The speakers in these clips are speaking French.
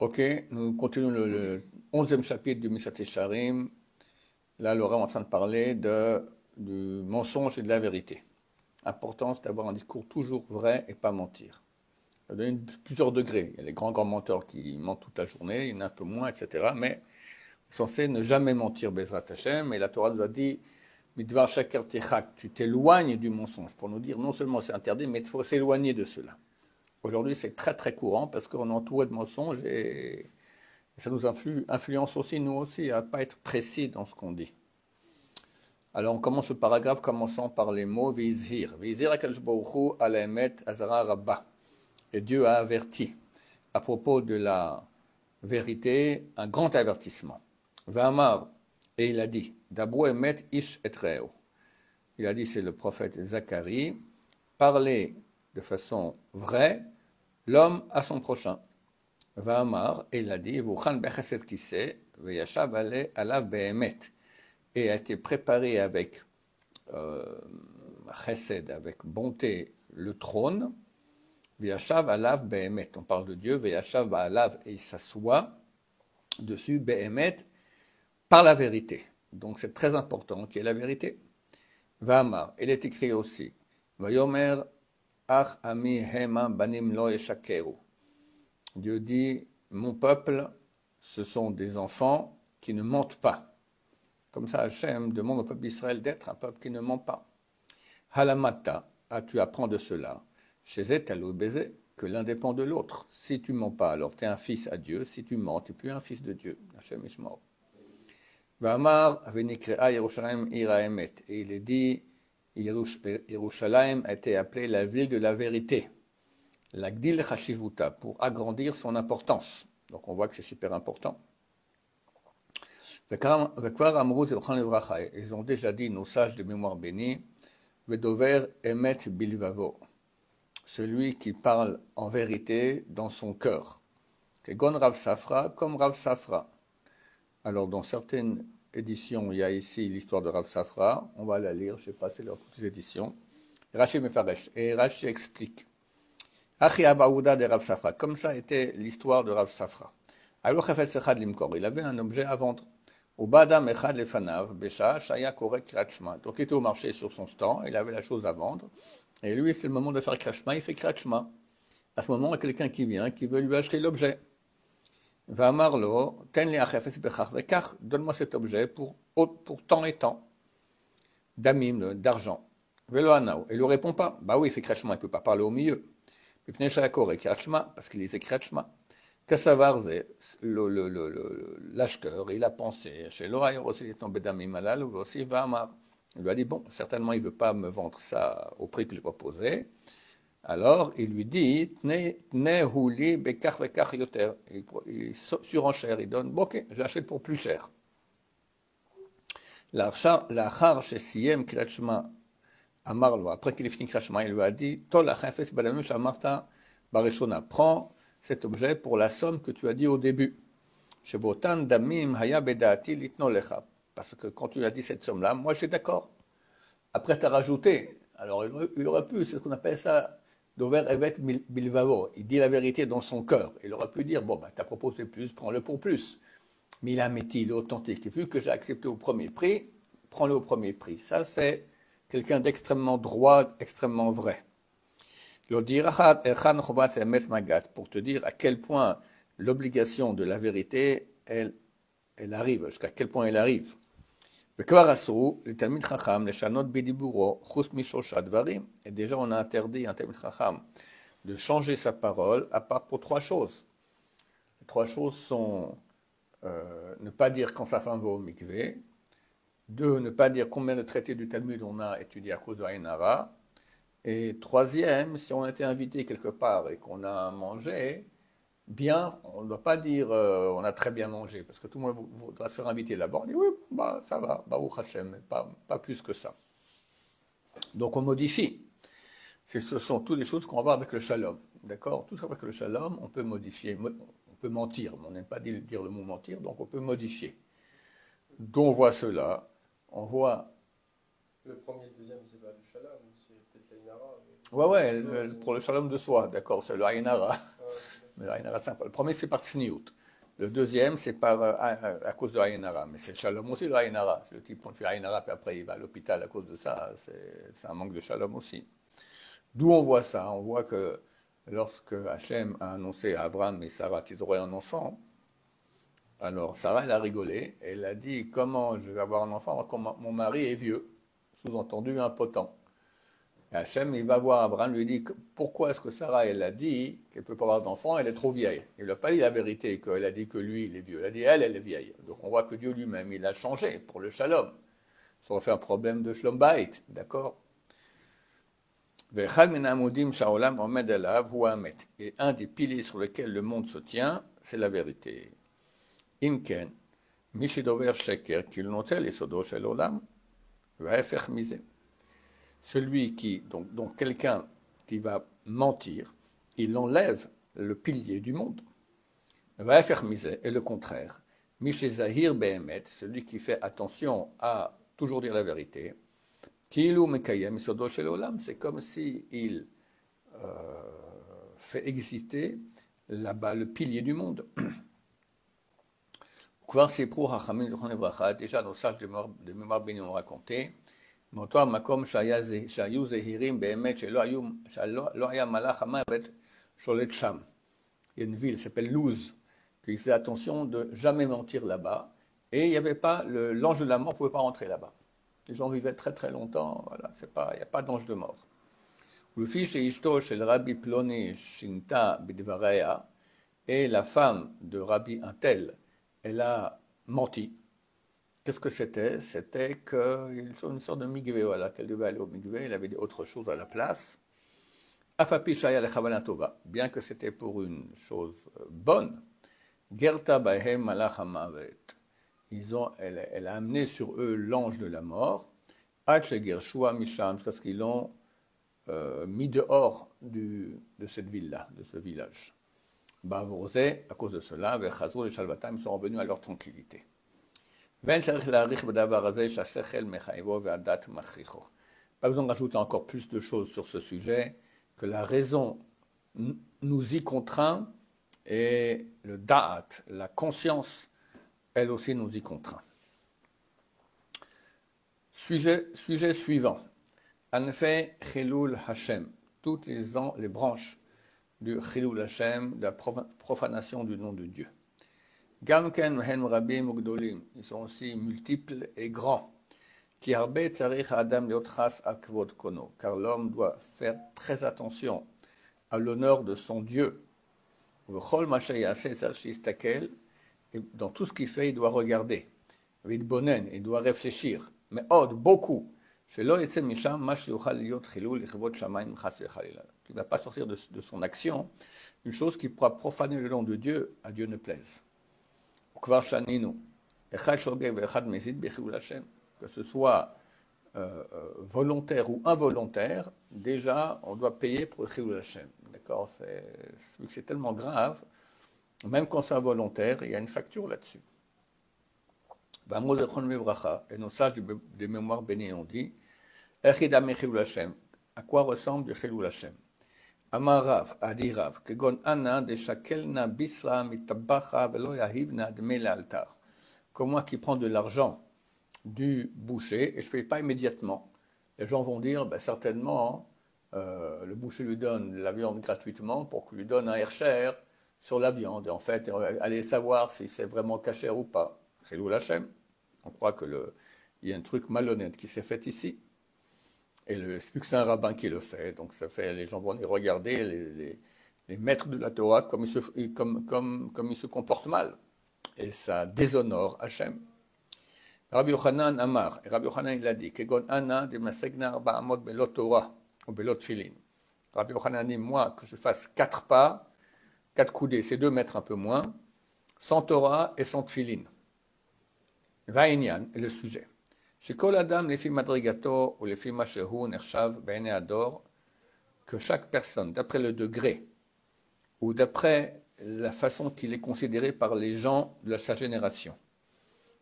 Ok, nous continuons le 11e chapitre du Mishat Yesharim. Là, Laura est en train de parler du mensonge et de la vérité. Importance d'avoir un discours toujours vrai et pas mentir. Ça donne plusieurs degrés. Il y a les grands menteurs qui mentent toute la journée, il y en a un peu moins, etc. Mais on est censé ne jamais mentir, Bezrat Hashem. Et la Torah nous a dit, Midvar Shaker Techak, tu t'éloignes du mensonge. Pour nous dire, non seulement c'est interdit, mais il faut s'éloigner de cela. Aujourd'hui, c'est très très courant parce qu'on est entouré de mensonges et ça nous influence aussi, nous aussi, à ne pas être précis dans ce qu'on dit. Alors, on commence le paragraphe commençant par les mots Vizhir. Vizhir akadosh baruch hu ala emet azara rabba. Et Dieu a averti à propos de la vérité un grand avertissement. Va'amar, et il a dit, Dabru emet ish et reo. Il a dit, c'est le prophète Zacharie, parler de façon vraie l'homme à son prochain. Va'amar, et il a dit, Vuchan bechesed kise, veyashav ale alav behemet. Et a été préparé avec chesed, avec bonté, le trône. Veyashav alav behemet. On parle de Dieu, veyashav alav, et il s'assoit dessus, behemet, par la vérité. Donc c'est très important qu'il y ait la vérité. Va'amar, il est écrit aussi, Vayomer ach ami hema banim lo eshakeru. Dieu dit, mon peuple, ce sont des enfants qui ne mentent pas. Comme ça, Hachem demande au peuple d'Israël d'être un peuple qui ne ment pas. Halamata, tu apprends de cela, chez Etalou Bézé, que l'un dépend de l'autre. Si tu ne mens pas, alors tu es un fils à Dieu. Si tu mens, tu n'es plus un fils de Dieu. Hachem Ishmael. Va'amar venikrea Yerushalayim ira emet. Et il est dit, Yerushalayim a été appelée la ville de la vérité. L'agdil chashivuta, pour agrandir son importance. Donc on voit que c'est super important. Ils ont déjà dit, nos sages de mémoire bénie, Vedover emet bilvavo, celui qui parle en vérité dans son cœur. Kegon Rav Safra, comme Rav Safra. Alors dans certaines éditions, il y a ici l'histoire de Rav Safra, on va la lire, je ne sais pas, c'est dans toutes les éditions. Rashi Mefaresh, et Rashi explique. Achi Abaouda de Rav Safra, comme ça était l'histoire de Rav Safra. Il avait un objet à vendre. Donc il était au marché sur son stand, il avait la chose à vendre, et lui c'est le moment de faire Kriyat Shema, il fait Kriyat Shema. À ce moment, il y a quelqu'un qui vient, qui veut lui acheter l'objet. Donne-moi cet objet pour tant et tant, d'amim, d'argent. Et il ne répond pas. Bah oui, il fait Kriyat Shema, il ne peut pas parler au milieu. Parce qu'il disait Kriyat Shema. Kassavar, l'acheteur, il a pensé, chez l'oreille aussi, il est tombé d'amim malal, ou aussi Va'amar. Il lui a dit, bon, certainement il ne veut pas me vendre ça au prix que je proposais. Alors, il lui dit, Tnehuli bekach vekach yoter. Il surenchère, il donne, bon, ok, je l'achète pour plus cher. L'achar chez Siem Kriyat Shema Amarlo, après qu'il ait fini Kriyat Shema, il lui a dit, Tol achafes badamim shamarta bareshona, prends cet objet pour la somme que tu as dit au début. Shebotan damim haya bedati litno lecha. Parce que quand tu as dit cette somme-là, moi j'étais d'accord. Après tu as rajouté. Alors il aurait pu, c'est ce qu'on appelle ça, dover evet bilvavo. Il dit la vérité dans son cœur. Il aurait pu dire, bon, bah, tu as proposé plus, prends-le pour plus. Mais il a métis, il est authentique. Et vu que j'ai accepté au premier prix, prends-le au premier prix. Ça, c'est quelqu'un d'extrêmement droit, extrêmement vrai. Pour te dire à quel point l'obligation de la vérité, elle arrive, jusqu'à quel point elle arrive. Et déjà on a interdit à un Talmid Chacham de changer sa parole à part pour trois choses. Les trois choses sont ne pas dire quand sa femme va au mikvé, deux, ne pas dire combien de traités du Talmud on a étudié à cause de Aïnara, et troisième, si on a été invité quelque part et qu'on a mangé bien, on ne doit pas dire on a très bien mangé, parce que tout le monde voudra se faire inviter là-bas. On dit oui, bah, ça va, Baruch Hashem, mais pas plus que ça. Donc on modifie. Ce sont toutes les choses qu'on va voir avec le shalom. D'accord? Tout ça avec le shalom, on peut modifier, on peut mentir. On n'aime pas dire le mot mentir, donc on peut modifier. Donc on voit cela. On voit. Le premier et le deuxième, c'est pas le shalom, c'est peut-être l'Aïnara. Ouais, pour le shalom de soi, d'accord, c'est le Aïnara. Le Aïn Hara, le premier, c'est par Tsniout. Le deuxième, c'est à cause de Aïn Hara. Mais c'est le shalom aussi, le Aïn Hara. C'est le type qui fait Aïn Hara, puis après il va à l'hôpital à cause de ça. C'est un manque de shalom aussi. D'où on voit ça? On voit que lorsque Hachem a annoncé à Abraham et Sarah qu'ils auraient un enfant, alors Sarah, elle a rigolé. Elle a dit, comment je vais avoir un enfant alors que mon mari est vieux? Sous-entendu, impotent. Et Hachem, il va voir Abraham, lui dit, pourquoi est-ce que Sarah, elle a dit qu'elle ne peut pas avoir d'enfant, elle est trop vieille. Il n'a pas dit la vérité, qu'elle a dit que lui, il est vieux. Elle a dit, elle est vieille. Donc on voit que Dieu lui-même, il a changé pour le shalom. Ça aurait fait un problème de shalom bayit, d'accord? Et un des piliers sur lesquels le monde se tient, c'est la vérité. Imken, Mishidover Sheker, qu'il notait les sodos shel olam, va faire miser. Celui qui, donc quelqu'un qui va mentir, il enlève le pilier du monde. Va faire miser, et le contraire. Mishezahir behemet, celui qui fait attention à toujours dire la vérité. Kilu mekayem sodos shel olam, c'est comme si il fait exister là-bas le pilier du monde. Déjà, nos sages de mémoire bénie ont raconté, il y a une ville qui s'appelle Luz, qui faisait attention de jamais mentir là-bas, et il n'y avait pas, l'ange de la mort ne pouvait pas rentrer là-bas. Les gens vivaient très très longtemps, voilà, il n'y a pas d'ange de mort. Le fils chez Ishto, chez le Rabbi Ploni, Shinta Bidvareya, et la femme de Rabbi Intel, elle a menti. Qu'est-ce que c'était? C'était qu'ils sont une sorte de migvé, voilà, qu'elle devait aller au migvé, elle avait dit autre chose à la place. Afapi Shaya le Tova, bien que c'était pour une chose bonne, Gerta Bahem Malach Hamavet. Elle a amené sur eux l'ange de la mort, jusqu'à ce qu'ils l'ont mis dehors de cette ville-là, de ce village. Bavourze, à cause de cela, les Shalvatam sont revenus à leur tranquillité. Pas besoin de rajouter encore plus de choses sur ce sujet, que la raison nous y contraint et le da'at, la conscience, elle aussi nous y contraint. Sujet suivant. Anfe Chilul Hashem. Toutes les branches du Chilul Hashem, de la profanation du nom de Dieu. Gamken Hen Rabim Ugdolim. Ils sont aussi multiples et grands. Ki harbe tzarich Adam leotchas al kvod kono. Car l'homme doit faire très attention à l'honneur de son Dieu. V'chol mashay yaseh tzarich yistakel. Et dans tout ce qu'il fait, il doit regarder. Vidbonen, il doit réfléchir. Mais beaucoup. Qui ne va pas sortir de son action une chose qui pourra profaner le nom de Dieu, à Dieu ne plaise. Que ce soit volontaire ou involontaire, déjà on doit payer pour le Chilul Hashem. D'accord? Vu que c'est tellement grave, même quand c'est involontaire, il y a une facture là-dessus. Et nos sages des mémoires bénies ont dit, à quoi ressemble le Chilul Hashem? Amar Rav, a dit Rav, que gon ana de shakelna bisra mitabacha velo yahivna adme l'altar. Comme moi qui prends de l'argent du boucher et je ne fais pas immédiatement. Les gens vont dire, certainement, le boucher lui donne de la viande gratuitement pour qu'il lui donne un hercher sur la viande. Et en fait, allez savoir si c'est vraiment cachère ou pas. Chilul Hashem. On croit qu'il y a un truc malhonnête qui s'est fait ici. Et c'est un rabbin qui le fait. Donc ça fait, les gens vont aller regarder les maîtres de la Torah comme ils se comportent mal. Et ça déshonore Hachem. Rabbi Yochanan Amar, et Rabbi Yochanan il a dit, Kegon Anna de Masegna Arba Amot Belot Torah, ou Belot Filin. Rabbi Yochanan dit, moi, que je fasse 4 pas, 4 coudées, c'est 2 mètres un peu moins, sans Torah et sans Tfilin. Vaïnian est le sujet. Chez Kol Adam, les filles Madrigato ou les filles Mashehu, Nershav, Bene Ador, que chaque personne, d'après le degré, ou d'après la façon qu'il est considéré par les gens de sa génération.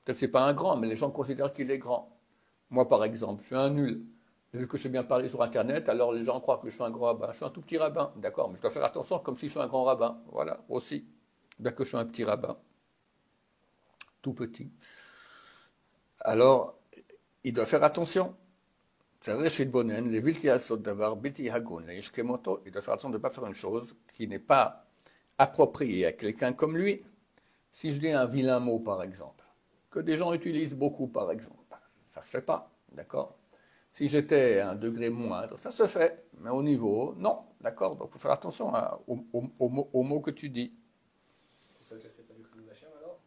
Peut-être que ce n'est pas un grand, mais les gens considèrent qu'il est grand. Moi, par exemple, je suis un nul. Vu que je sais bien parler sur Internet, alors les gens croient que je suis un grand rabbin. Je suis un tout petit rabbin, d'accord, mais je dois faire attention comme si je suis un grand rabbin. Voilà, aussi. Bien que je suis un petit rabbin, tout petit. Alors, il doit faire attention. C'est vrai chez Bonen, les vilti asot davar, bilti hagun, les ishkemoto, il doit faire attention de ne pas faire une chose qui n'est pas appropriée à quelqu'un comme lui. Si je dis un vilain mot, par exemple, que des gens utilisent beaucoup, par exemple, ça ne se fait pas, d'accord? Si j'étais à un degré moindre, ça se fait, mais au niveau, non, d'accord? Donc il faut faire attention aux mots que tu dis. C'est pour ça que c'est pas du Khilul Hashem alors?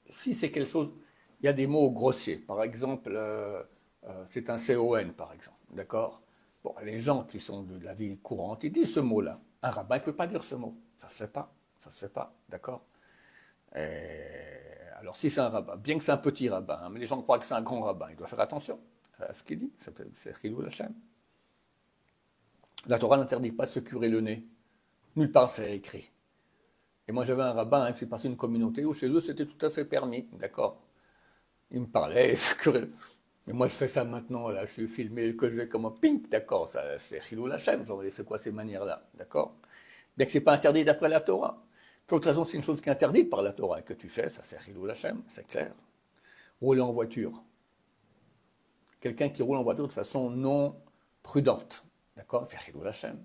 Si c'est quelque chose, il y a des mots grossiers, par exemple, c'est un CON, par exemple, d'accord? Bon, les gens qui sont de la vie courante, ils disent ce mot-là. Un rabbin, il ne peut pas dire ce mot, ça ne se fait pas, ça ne se fait pas, d'accord? Alors si c'est un rabbin, bien que c'est un petit rabbin, hein, mais les gens croient que c'est un grand rabbin, il doit faire attention à ce qu'il dit, c'est Khilul Hashem. La Torah n'interdit pas de se curer le nez, nulle part c'est écrit. Et moi j'avais un rabbin qui s'est passé une communauté où chez eux c'était tout à fait permis, d'accord? Il me parlait, il se curait le... Mais moi je fais ça maintenant, là je suis filmé, que je vais comme un pink, d'accord? C'est Khilul Hashem, genre c'est quoi ces manières-là, d'accord? Bien que c'est pas interdit d'après la Torah. Pour toute raison, c'est une chose qui est interdite par la Torah et que tu fais, ça c'est Khilul Hashem, c'est clair. Rouler en voiture. Quelqu'un qui roule en voiture de façon non prudente, d'accord, fait Khilul Hashem.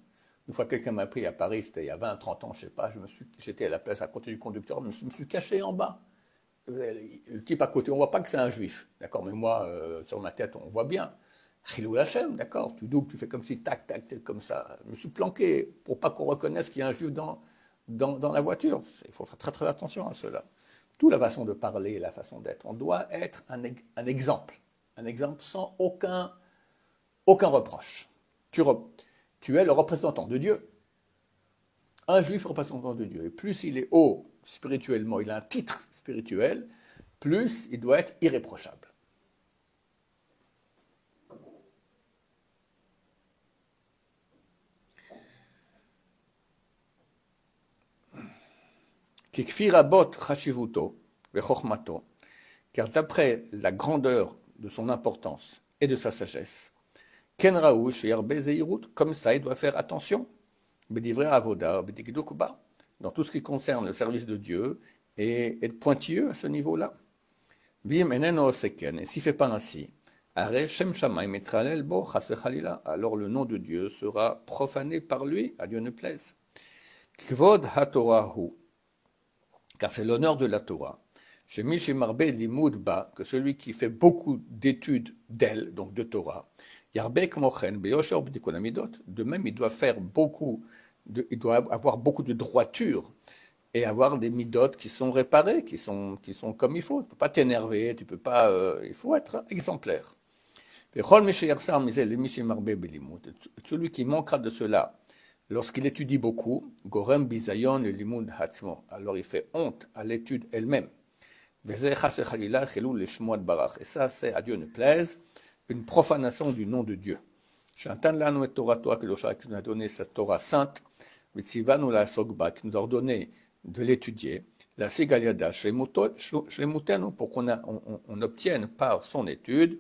Une fois, quelqu'un m'a pris à Paris, c'était il y a 20, 30 ans, je sais pas, j'étais à la place à côté du conducteur, je me suis caché en bas. Le type à côté, on voit pas que c'est un juif, d'accord, mais moi, sur ma tête, on voit bien. Khilul Hashem, d'accord, tu doubles, tu fais comme si, tac, tac, comme ça. Je me suis planqué pour pas qu'on reconnaisse qu'il y a un juif dans la voiture. Il faut faire très très attention à cela. Toute la façon de parler, la façon d'être, on doit être un exemple. Un exemple sans aucun reproche. Tu es le représentant de Dieu. Un juif représentant de Dieu. Et plus il est haut spirituellement, il a un titre spirituel, plus il doit être irréprochable. Car d'après la grandeur de son importance et de sa sagesse, Ken Raou, comme ça, il doit faire attention, dans tout ce qui concerne le service de Dieu, et être pointilleux à ce niveau-là. Et s'il ne fait pas ainsi, alors le nom de Dieu sera profané par lui, à Dieu ne plaise. Car c'est l'honneur de la Torah. Que celui qui fait beaucoup d'études d'elle, donc de Torah, de même il doit faire il doit avoir beaucoup de droiture et avoir des midot qui sont réparés, qui sont comme il faut. Tu ne peux pas t'énerver, tu peux pas, il faut être exemplaire. Celui qui manquera de cela, lorsqu'il étudie beaucoup, Gorem Bizayon le Limud Hatzmo, alors il fait honte à l'étude elle-même. Et ça, c'est, à Dieu ne plaise, une profanation du nom de Dieu. Shantan lanu et Torah Torah Kedosha, qui nous a donné cette Torah sainte, Vitsivanu la Sogba, qui nous a ordonné de l'étudier, la Sigaliada Shlemutenu, pour qu'on obtienne par son étude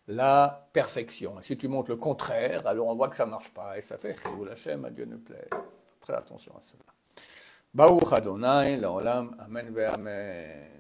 la perfection. Et si tu montres le contraire, alors on voit que ça ne marche pas, et ça fait Khilul Hashem, à Dieu ne plaise. Très attention à cela. Baruch Adonai, Laolam, Amen ve Amen.